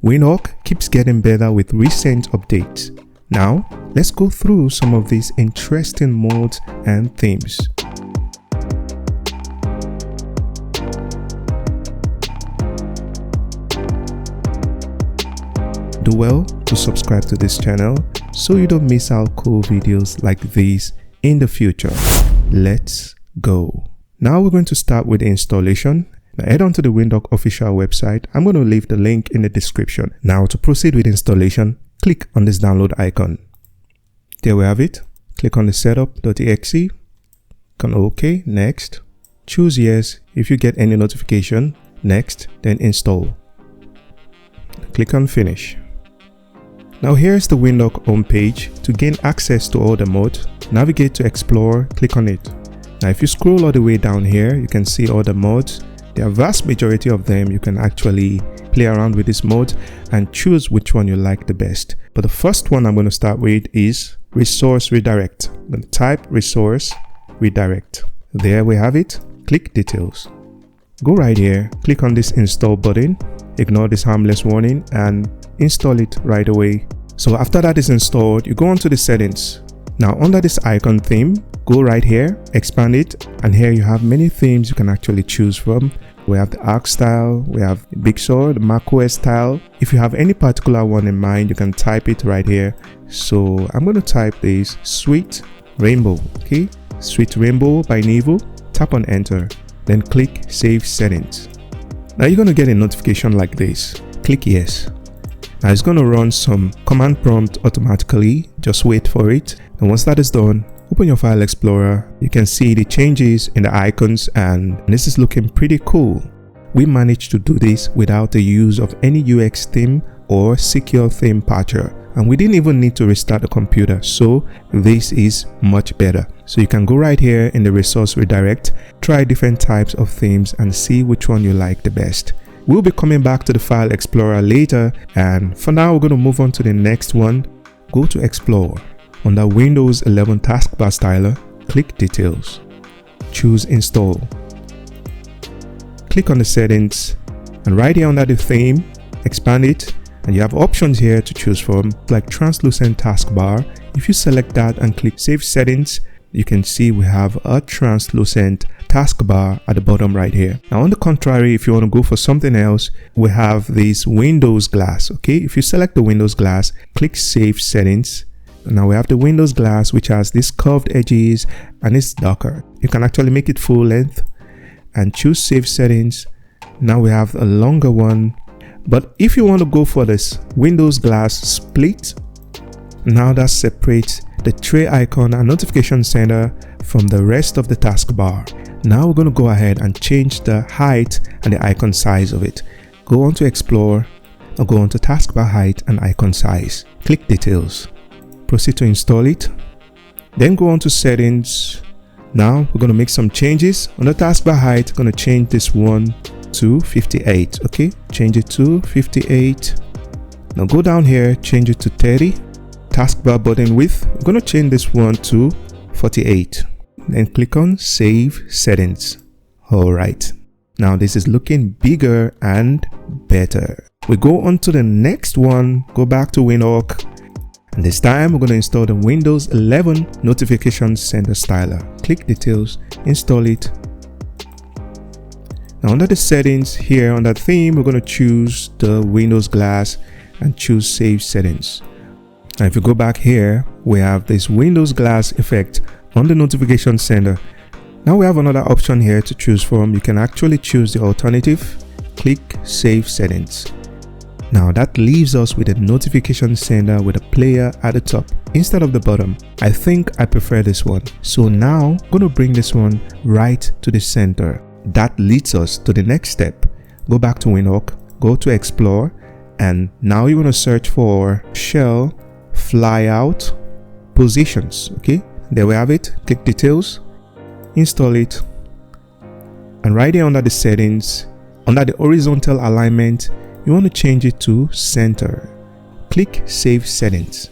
Windhawk keeps getting better with recent updates. Now, let's go through some of these interesting modes and themes. Do well to subscribe to this channel so you don't miss out cool videos like these in the future. Let's go. Now we're going to start with the installation. Now head on to the Windhawk official website. I'm going to leave the link in the description. Now to proceed with installation, click on this download icon. There we have it. Click on the setup.exe. Click on OK, next. Choose yes if you get any notification. Next, then install. Click on finish. Now here's the Windhawk homepage. To gain access to all the modes, navigate to Explore, click on it. Now if you scroll all the way down here, you can see all the modes. There are vast majority of them. You can actually play around with this mode and choose which one you like the best. But the first one I'm going to start with is Resource Redirect. I'm going to type Resource Redirect. There we have it. Click Details. Go right here, click on this Install button. Ignore this harmless warning and install it right away. So after that is installed, you go onto the settings. Now under this icon theme, go right here, expand it, and here you have many themes you can actually choose from. We have the Arc style, we have the Big Sur, the macOS style. If you have any particular one in mind, you can type it right here. So I'm going to type this Sweet Rainbow. Okay, Sweet Rainbow by Nevo. Tap on enter, then click Save Settings. Now you're going to get a notification like this. Click yes. Now it's going to run some command prompt automatically. Just wait for it. And once that is done, open your file explorer. You can see the changes in the icons and this is looking pretty cool. We managed to do this without the use of any UX theme or secure theme patcher. And we didn't even need to restart the computer. So this is much better. So you can go right here in the Resource Redirect, try different types of themes and see which one you like the best. We'll be coming back to the file explorer later, and for now we're going to move on to the next one. Go to Explore. Under Windows 11 Taskbar Styler, click Details. Choose Install. Click on the settings and right here under the theme, expand it, and you have options here to choose from like translucent taskbar. If you select that and click Save Settings, you can see we have a translucent taskbar at the bottom right here. Now on the contrary, if you want to go for something else, we have this Windows glass. Okay, if you select the Windows glass, click Save Settings. Now we have the Windows glass which has these curved edges and it's darker. You can actually make it full length and choose Save Settings. Now we have a longer one, but if you want to go for this Windows glass split, now that separates the tray icon and notification center from the rest of the taskbar. Now we're going to go ahead and change the height and the icon size of it. Go on to Explore or go on to Taskbar Height and Icon Size. Click Details. Proceed to install it. Then go on to Settings. Now we're going to make some changes. On the taskbar height, I'm going to change this one to 58. Okay, change it to 58. Now go down here, change it to 30. Taskbar button width, I'm going to change this one to 48. Then click on Save Settings. Alright, now this is looking bigger and better. We go on to the next one, go back to Windhawk. And this time we're going to install the Windows 11 Notification Center Styler. Click Details, install it. Now under the settings here under theme, we're going to choose the Windows glass and choose Save Settings. Now if you go back here, we have this Windows glass effect on the notification center. Now we have another option here to choose from. You can actually choose the alternative. Click Save Settings. Now that leaves us with a notification center with a player at the top instead of the bottom. I think I prefer this one. So now I'm going to bring this one right to the center. That leads us to the next step. Go back to Windhawk, go to Explore, and now you're going to search for Shell Flyout Positions. Okay, there we have it. Click Details, install it, and right here under the settings, under the horizontal alignment, you want to change it to center. Click Save Settings.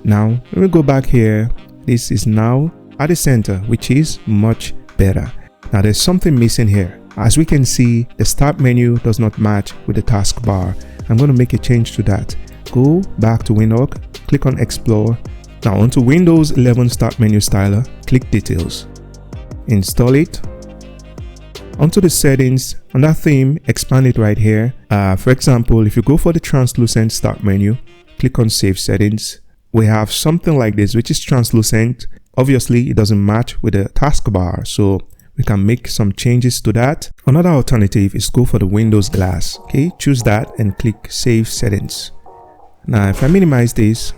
Now when we go back here, this is now at the center, which is much better. Now there's something missing here. As we can see, the start menu does not match with the taskbar I'm going to make a change to that. Go back to Windhawk, click on Explore. Now onto Windows 11 Start Menu Styler, click Details. Install it. Onto the settings, on that theme, expand it right here. For example, if you go for the translucent start menu, click on Save Settings. We have something like this, which is translucent. Obviously, it doesn't match with the taskbar, so we can make some changes to that. Another alternative is go for the Windows glass. Okay, choose that and click Save Settings. Now, if I minimize this,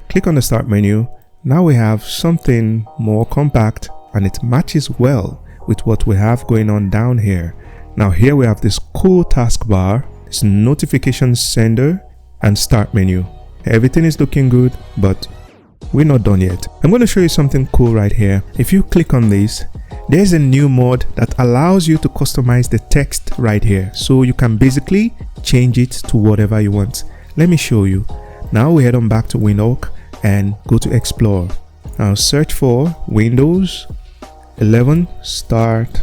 click on the start menu. Now we have something more compact and it matches well with what we have going on down here. Now here we have this cool taskbar, this notification sender and start menu. Everything is looking good, but we're not done yet. I'm going to show you something cool right here. If you click on this, there's a new mode that allows you to customize the text right here. So you can basically change it to whatever you want. Let me show you. Now we head on back to Windhawk and go to Explore. Now search for Windows 11 Start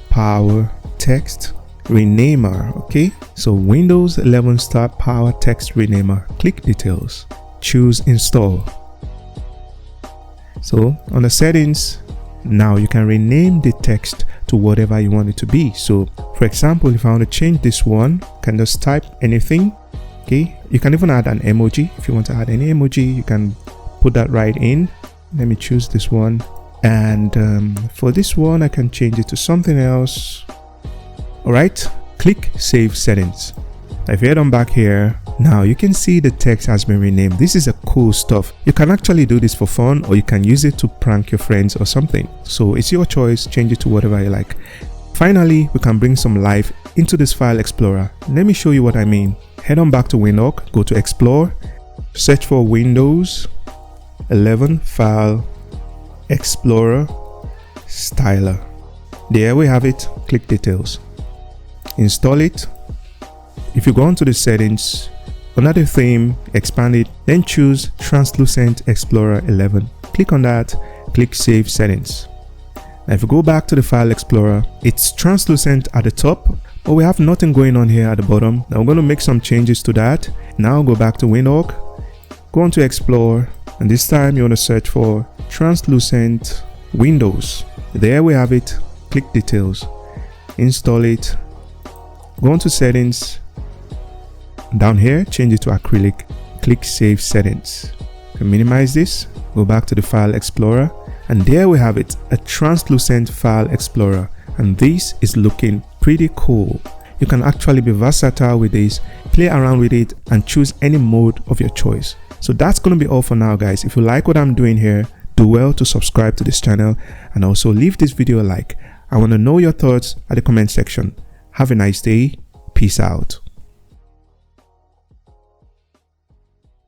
Power Text Renamer. Okay, so Windows 11 Start Power Text Renamer. Click Details. Choose Install. So on the settings, now you can rename the text to whatever you want it to be. So for example, if I want to change this one, I can just type anything. Okay, you can even add an emoji. If you want to add any emoji, you can put that right in. Let me choose this one, and for this one I can change it to something else. All right, click Save Settings. If you head on back here, now you can see the text has been renamed. This is a cool stuff. You can actually do this for fun, or you can use it to prank your friends or something. So it's your choice. Change it to whatever you like. Finally, we can bring some life into this file explorer. Let me show you what I mean. Head on back to Windhawk, go to Explore, search for Windows 11 File Explorer Styler. There we have it. Click Details. Install it. If you go onto the settings, another theme, expand it, then choose Translucent Explorer 11. Click on that, click Save Settings. Now if you go back to the File Explorer, it's translucent at the top, but we have nothing going on here at the bottom. Now I'm going to make some changes to that. Now go back to Windhawk, go on to Explore, and this time you want to search for Translucent Windows. There we have it. Click Details. Install it. Go on to Settings. Down here, change it to acrylic. Click Save Settings. You can minimize this. Go back to the File Explorer. And there we have it, a translucent File Explorer. And this is looking pretty cool. You can actually be versatile with this, play around with it, and choose any mode of your choice. So that's going to be all for now, guys. If you like what I'm doing here, do well to subscribe to this channel and also leave this video a like. I want to know your thoughts at the comment section. Have a nice day. Peace out.